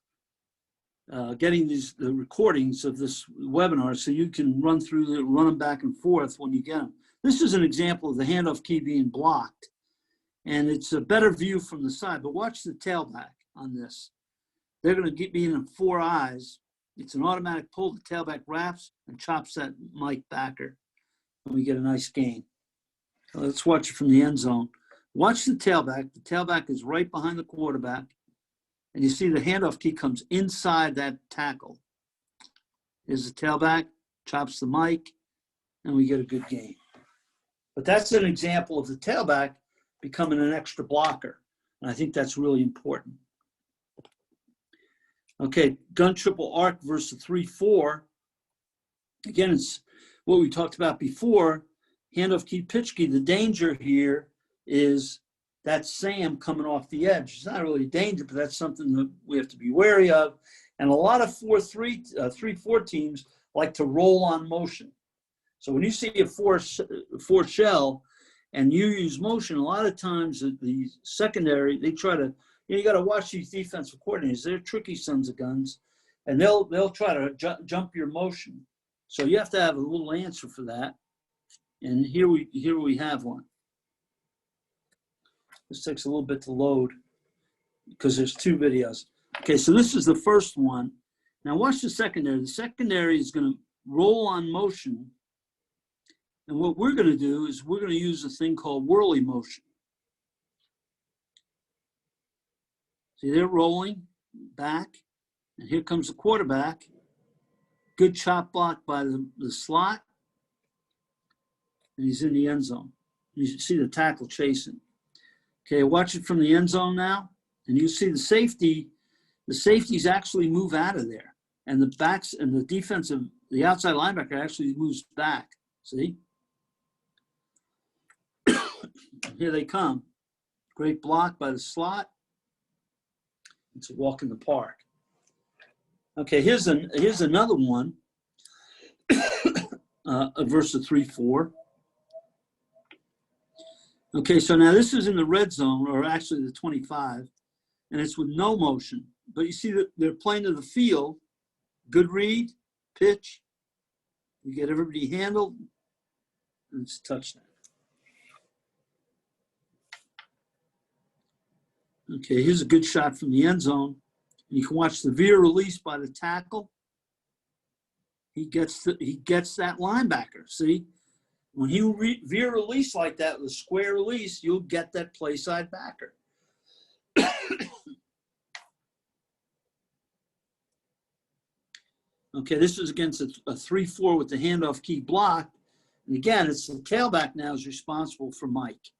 getting the recordings of this webinar, so you can run them back and forth when you get them. This is an example of the handoff key being blocked, and it's a better view from the side. But watch the tailback on this. They're going to be in 4 eyes. It's an automatic pull. The tailback wraps and chops that Mike backer. and we get a nice gain. So let's watch it from the end zone. Watch the tailback. The tailback is right behind the quarterback. And you see the handoff key comes inside that tackle. Here's the tailback, chops the mic, and we get a good gain. But that's an example of the tailback becoming an extra blocker. And I think that's really important. Okay, gun triple arc versus 3-4. Again, it's what we talked about before. Handoff key, pitch key. The danger here is that Sam coming off the edge. It's not really a danger, but that's something that we have to be wary of. And a lot of 3-4 teams like to roll on motion. So when you see a four shell and you use motion, a lot of times the secondary, they try to, you got to watch these defensive coordinators. They're tricky sons of guns, and they'll try to jump your motion. So you have to have a little answer for that. And here we have one. This takes a little bit to load because there's two videos. Okay, so this is the first one. Now watch the secondary. The secondary is going to roll on motion. And what we're going to do is we're going to use a thing called whirly motion. See, they're rolling back, and here comes the quarterback. Good chop block by the slot, and he's in the end zone. You see the tackle chasing. Okay, watch it from the end zone now, and you see the safety. The safeties actually move out of there, and the backs and the outside linebacker actually moves back. See? Here they come. Great block by the slot. It's a walk in the park. Okay, here's another one versus 3-4. Okay, so now this is in the red zone, or actually the 25, and it's with no motion. But you see that they're playing to the field. Good read, pitch. You get everybody handled, and it's a touchdown. Okay, here's a good shot from the end zone. You can watch the veer release by the tackle. He gets that linebacker. See, when he veer release like that with a square release, you'll get that play side backer. Okay, this is against a 3-4 with the handoff key block. And again, it's the tailback now is responsible for Mike.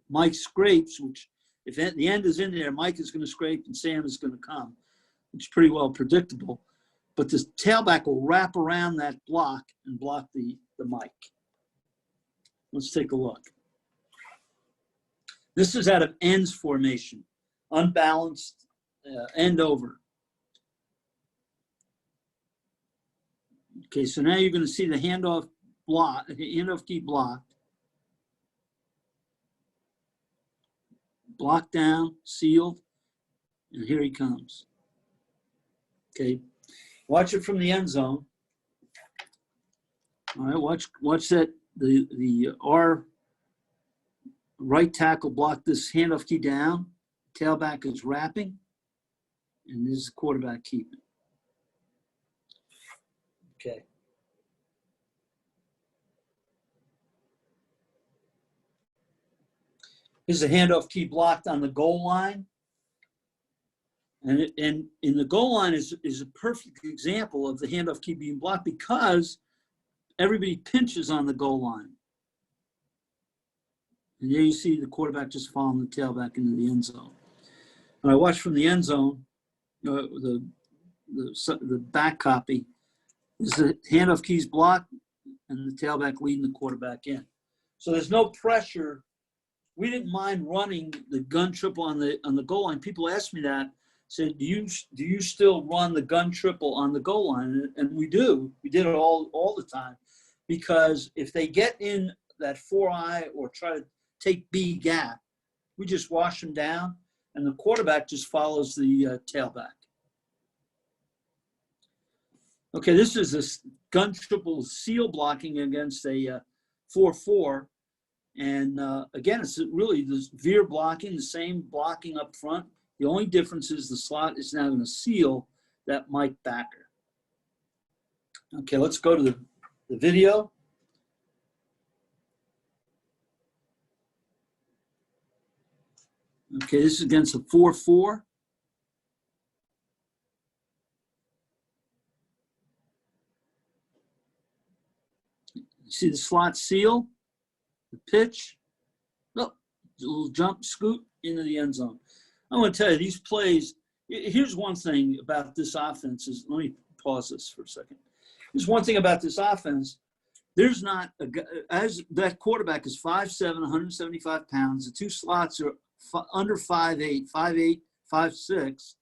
Mike scrapes, which if the end is in there, Mike is going to scrape and Sam is going to come. It's pretty well predictable. But the tailback will wrap around that block and block the mic. Let's take a look. This is out of ends formation, unbalanced, end over. Okay, so now you're going to see the handoff key blocked. Blocked down, sealed, and here he comes. Okay, watch it from the end zone. All right, watch that. Our right tackle blocked this handoff key down. Tailback is wrapping, and this is quarterback keeping. Okay. Here's a handoff key blocked on the goal line. And in the goal line is a perfect example of the handoff key being blocked because everybody pinches on the goal line. And there you see the quarterback just following the tailback into the end zone. And I watch from the end zone, the back copy is the handoff keys blocked and the tailback leading the quarterback in. So there's no pressure. We didn't mind running the gun triple on the goal line. People ask me that, said, do you still run the gun triple on the goal line? And we do. We did it all the time. Because if they get in that 4-eye or try to take B gap, we just wash them down, and the quarterback just follows the tailback. Okay, this is this gun triple seal blocking against a 4-4. And again, it's really this veer blocking, the same blocking up front. The only difference is the slot is now going to seal that mic backer. Okay, let's go to the video. Okay, this is against a 4-4. See the slot seal, the pitch, oh, a little jump, scoot into the end zone. I want to tell you, these plays, here's one thing about this offense is, let me pause this for a second. There's one thing about this offense. There's not, as that quarterback is 5'7", 175 pounds. The two slots are under 5'8", 5'8", 5'6",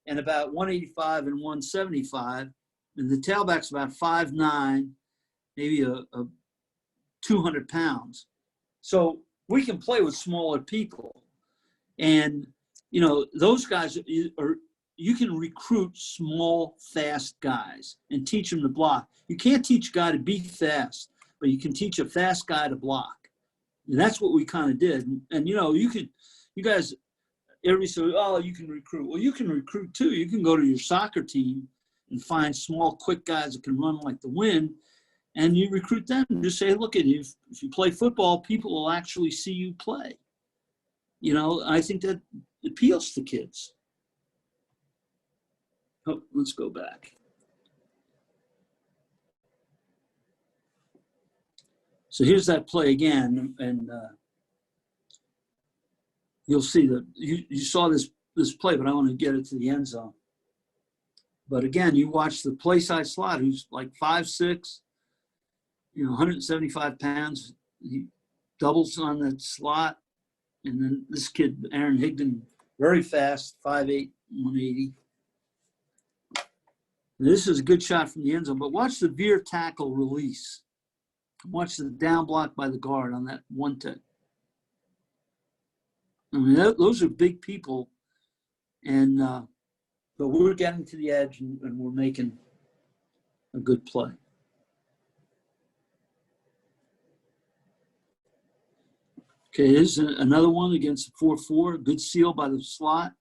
and about 185 and 175. And the tailback's about 5'9", maybe a 200 pounds. So we can play with smaller people. And, you know, those guys are, you can recruit small, fast guys and teach them to block. You can't teach a guy to be fast, but you can teach a fast guy to block. And that's what we kind of did. And, you know, you guys, everybody said, oh, you can recruit. Well, you can recruit too. You can go to your soccer team and find small, quick guys that can run like the wind, and you recruit them and just say, look, if you play football, people will actually see you play. You know, I think that appeals to kids. Oh, let's go back. So here's that play again, and you'll see that you saw this play, but I want to get it to the end zone. But again, you watch the play side slot, who's like 5'6", you know, 175 pounds. He doubles on that slot, and then this kid, Aaron Higdon, very fast, 5'8", 180. This is a good shot from the end zone, but watch the veer tackle release. Watch the down block by the guard on that one tick. I mean, those are big people, and but we're getting to the edge and we're making a good play. Okay, here's another one against the 4-4. Good seal by the slot.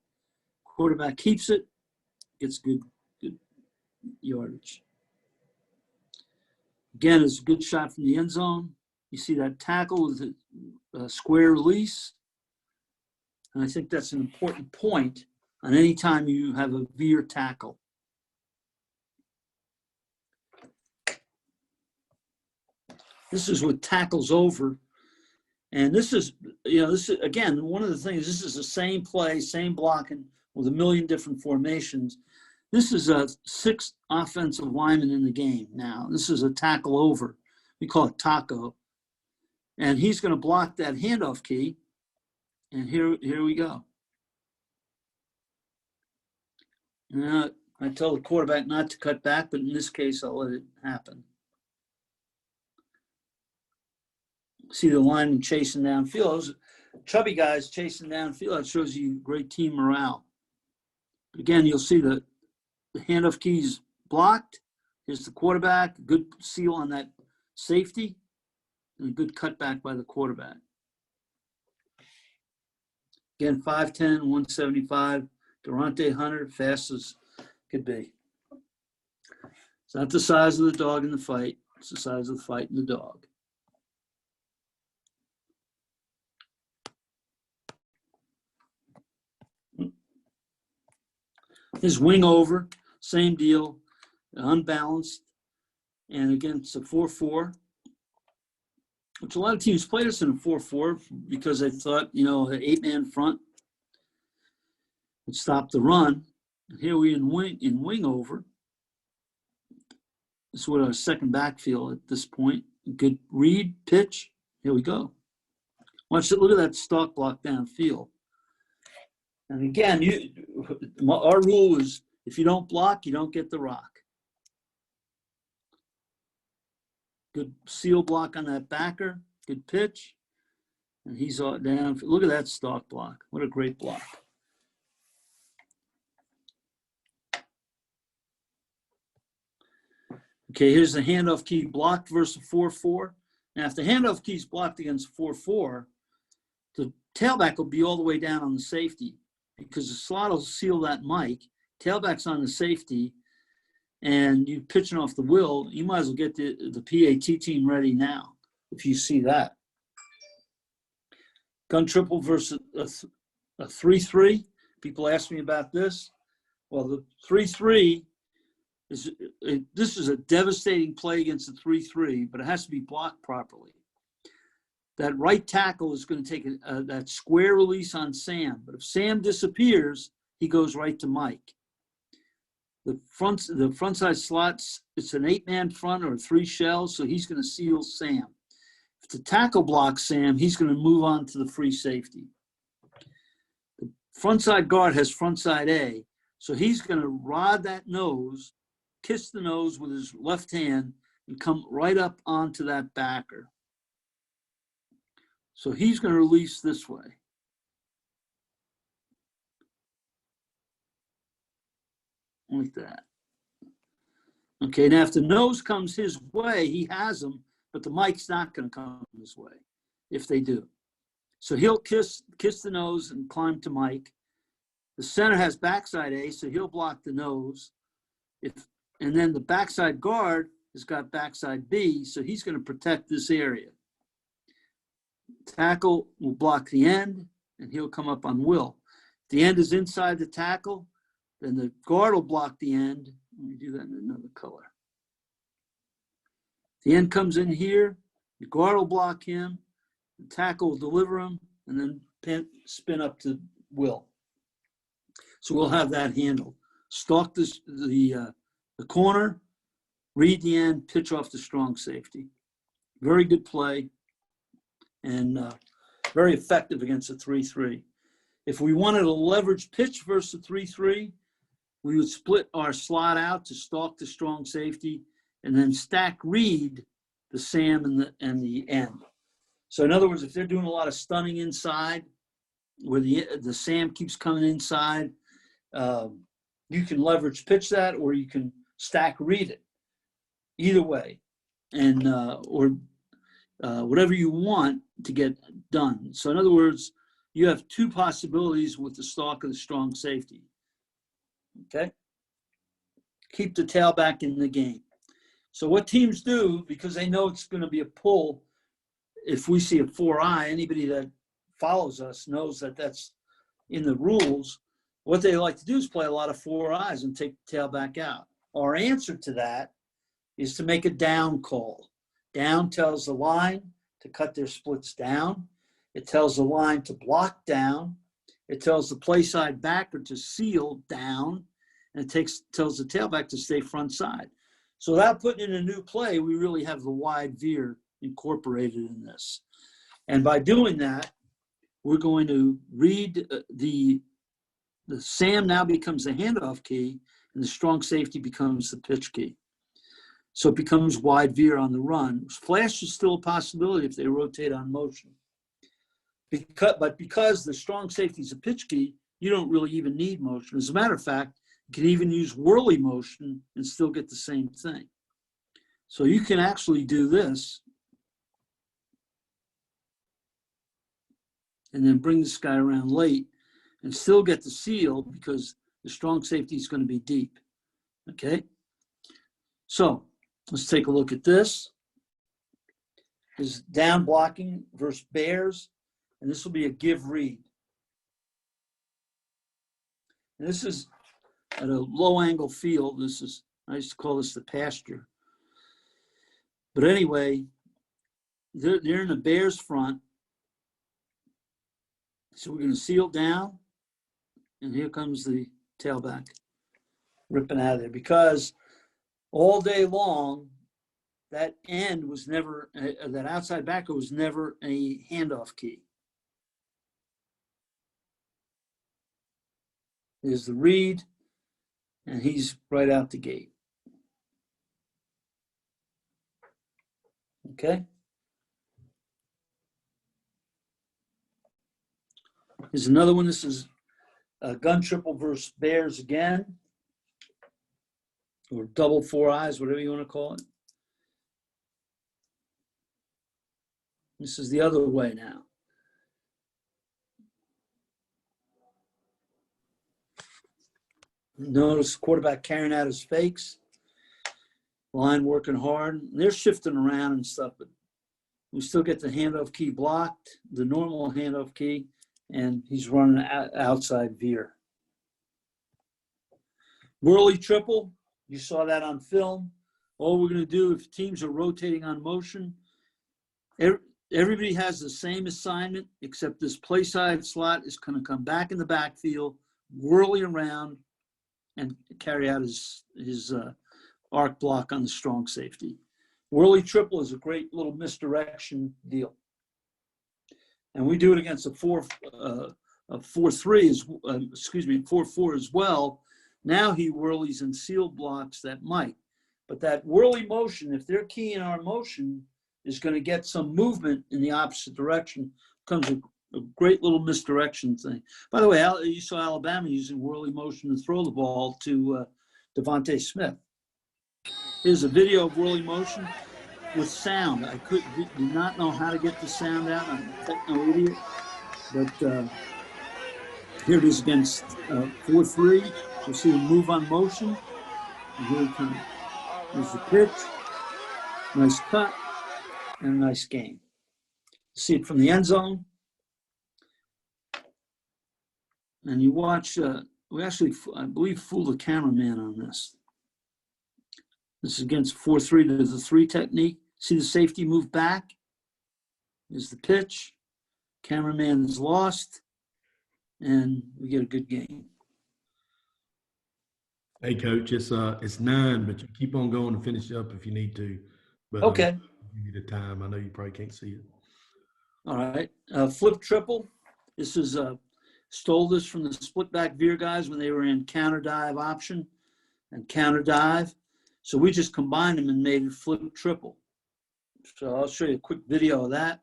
Quarterback keeps it, gets good yardage. Again, it's a good shot from the end zone. You see that tackle with a square release. And I think that's an important point on any time you have a veer tackle. This is what tackles over. And this is, you know, this is, again, one of the things, this is the same play, same blocking with a million different formations. This is a 6th offensive lineman in the game now. This is a tackle over. We call it taco. And he's going to block that handoff key. And here we go. I tell the quarterback not to cut back, but in this case, I'll let it happen. See the lineman chasing downfield. Those chubby guys chasing downfield. That shows you great team morale. But again, you'll see the handoff keys blocked. Here's the quarterback. Good seal on that safety. And a good cutback by the quarterback. Again, 5'10", 175. Durante Hunter, fast as could be. It's not the size of the dog in the fight. It's the size of the fight in the dog. His wing over, same deal, unbalanced. And again, it's a 4-4, which a lot of teams played us in a 4-4 because they thought, you know, an 8-man front would stop the run. Here we in wing over. This is what our second backfield at this point. Good read, pitch. Here we go. Watch it. Look at that stalk block downfield. And again, our rule is if you don't block, you don't get the rock. Good seal block on that backer. Good pitch. And he's down. Look at that stalk block. What a great block. Okay, here's the handoff key blocked versus 4-4. Now, if the handoff key is blocked against 4-4, the tailback will be all the way down on the safety because the slot will seal that mic. Tailback's on the safety, and you're pitching off the will. You might as well get the PAT team ready now if you see that. Gun triple versus a 3-3. People ask me about this. Well, the 3-3 this is a devastating play against the 3-3, but it has to be blocked properly. That right tackle is going to take that square release on Sam, but if Sam disappears, he goes right to Mike. The front side slots, it's an 8-man front or 3 shells, so he's going to seal Sam. If the tackle blocks Sam, he's going to move on to the free safety. The front side guard has front side A, so he's going to rod that nose, kiss the nose with his left hand, and come right up onto that backer. So he's going to release this way. Like that. Okay, now if the nose comes his way, he has him, but the Mike's not going to come his way if they do. So he'll kiss the nose and climb to Mike. The center has backside A, so he'll block the nose. And then the backside guard has got backside B, so he's going to protect this area. Tackle will block the end, and he'll come up on Will. If the end is inside the tackle, then the guard will block the end. Let me do that in another color. The end comes in here, the guard will block him, the tackle will deliver him, and then spin up to Will. So we'll have that handled. Stalk the corner, read the end, pitch off the strong safety. Very good play and very effective against a 3-3. If we wanted a leverage pitch versus a 3-3, we would split our slot out to stalk the strong safety and then stack read the Sam and the end. So in other words, if they're doing a lot of stunning inside, where the Sam keeps coming inside, you can leverage pitch that, or you can stack read it. Either way, and or whatever you want to get done. So in other words, you have 2 possibilities with the stalk of the strong safety. Okay? Keep the tailback in the game. So what teams do, because they know it's going to be a pull, if we see a 4-eye, anybody that follows us knows that that's in the rules. What they like to do is play a lot of 4-eyes and take the tailback out. Our answer to that is to make a down call. Down tells the line to cut their splits down. It tells the line to block down. It tells the play side backer to seal down. And it tells the tailback to stay front side. So without putting in a new play, we really have the wide veer incorporated in this. And by doing that, we're going to read the Sam now becomes the handoff key, and the strong safety becomes the pitch key. So it becomes wide veer on the run. Flash is still a possibility if they rotate on motion. But because the strong safety is a pitch key, you don't really even need motion. As a matter of fact, you can even use whirly motion and still get the same thing. So you can actually do this and then bring this guy around late and still get the seal because the strong safety is going to be deep. Okay? So let's take a look at this. This is down blocking versus bears, and this will be a give read. And this is at a low angle field. I used to call this the pasture. But anyway, they're in the bears front. So we're going to seal down, and here comes the tailback ripping out of there, because all day long, that end was never, that outside backer was never a handoff key. There's the read, and he's right out the gate. Okay? Here's another one. This is gun triple versus bears again, or double 4-eyes, whatever you want to call it. This is the other way now. Notice quarterback carrying out his fakes, line working hard. They're shifting around and stuff, but we still get the handoff key blocked, the normal handoff key, and he's running outside veer. Whirly triple, you saw that on film. All we're going to do, if teams are rotating on motion, everybody has the same assignment, except this play side slot is going to come back in the backfield, whirly around, and carry out his arc block on the strong safety. Whirly triple is a great little misdirection deal. And we do it against a 4-4 as well. Now he whirlies and seal blocks that might. But that whirly motion, if they're keying our motion, is going to get some movement in the opposite direction. Comes a great little misdirection thing. By the way, you saw Alabama using whirly motion to throw the ball to Devontae Smith. Here's a video of whirly motion with sound. I did not know how to get the sound out. I'm a techno idiot. But here it is against 4-3. You'll see him move on motion. And here it comes. Here's the pitch. Nice cut and a nice game. See it from the end zone. And you watch, we actually, I believe, fooled the cameraman on this. This is against 4-3 to the 3 technique. See the safety move back? Here's the pitch. Cameraman is lost. And we get a good game. Hey, Coach, it's 9, but you keep on going and finish up if you need to. But, okay. Give you the time. I know you probably can't see it. All right. Flip triple. This is stole this from the split back veer guys when they were in counter dive option and counter dive. So we just combined them and made it flip triple. So I'll show you a quick video of that.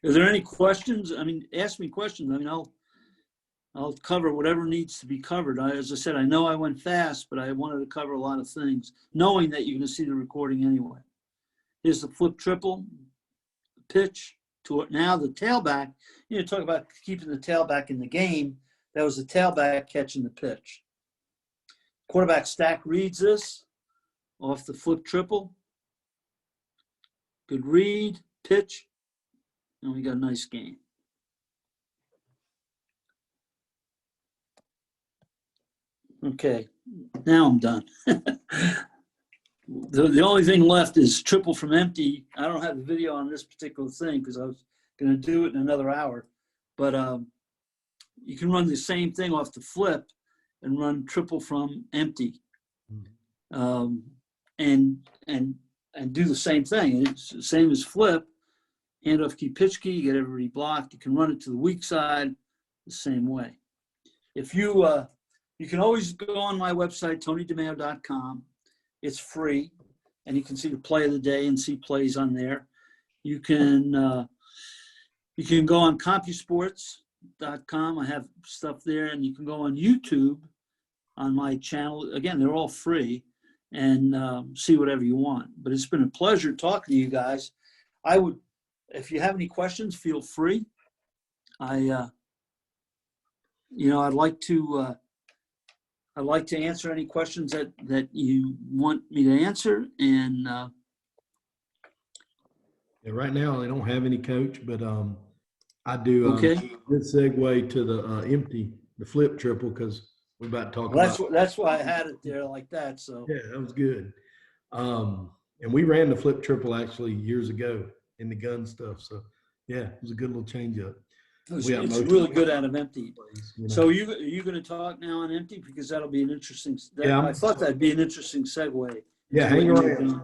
Are there any questions? I mean, ask me questions. I mean, I'll cover whatever needs to be covered. As I said, I know I went fast, but I wanted to cover a lot of things, knowing that you're going to see the recording anyway. Here's the flip triple, pitch to it. Now the tailback, talk about keeping the tailback in the game. That was the tailback catching the pitch. Quarterback stack reads this off the flip triple. Good read, pitch, and we got a nice game. Okay, now I'm done. The only thing left is triple from empty. I don't have the video on this particular thing because I was going to do it in another hour. But you can run the same thing off the flip and run triple from empty, and do the same thing. It's the same as flip. Handoff key, pitch key. You get everybody blocked. You can run it to the weak side the same way. If you can always go on my website, TonyDeMeo.com. It's free, and you can see the play of the day and see plays on there. You can go on CompuSports.com. I have stuff there, and you can go on YouTube on my channel. Again, they're all free, and see whatever you want. But it's been a pleasure talking to you guys. If you have any questions, feel free. I'd like to answer any questions that you want me to answer. And yeah, right now they don't have any, Coach, but I do. Okay. Good segue to the flip triple, because we're about to talk about. That's why I had it there like that. So yeah, that was good. And we ran the flip triple actually years ago in the gun stuff. So yeah, it was a good little change up. It's really good out of empty. So are you going to talk now on empty, because that'll be an interesting. I thought that'd be an interesting segue. Yeah, hang around.